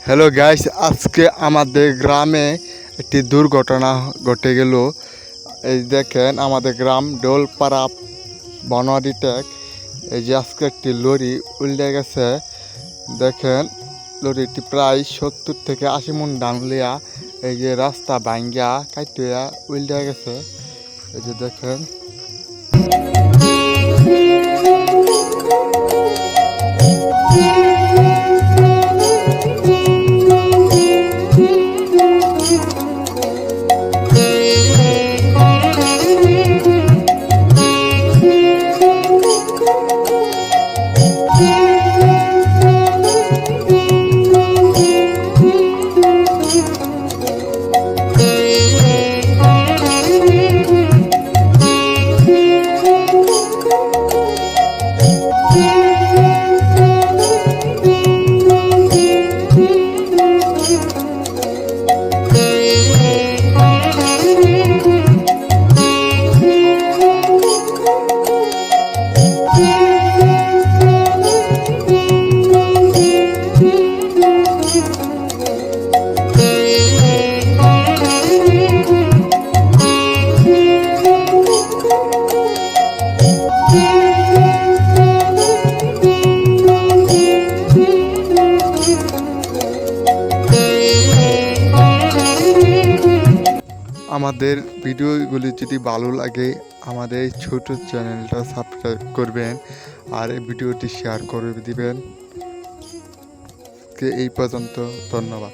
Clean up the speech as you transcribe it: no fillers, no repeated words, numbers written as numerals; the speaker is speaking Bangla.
হ্যালো গাইস, আজকে আমাদের গ্রামে একটি দুর্ঘটনা ঘটে গেল। এই দেখেন, আমাদের গ্রাম ডোলপাড়া বনোয়ারি টেক। এই যে আজকে একটি লরি উল্টে গেছে। দেখেন, লরিটি প্রায় 70 থেকে 80 মণ ধান লিয়া এই যে রাস্তা ভাঙ্গা কাটিয়া উল্টে গেছে। এই যে দেখেন, আমাদের ভিডিওগুলি যদি ভালো লাগে আমাদের এই ছোট চ্যানেলটা সাবস্ক্রাইব করবেন আর এই ভিডিওটি শেয়ার করে দিবেন। এই পর্যন্ত, ধন্যবাদ।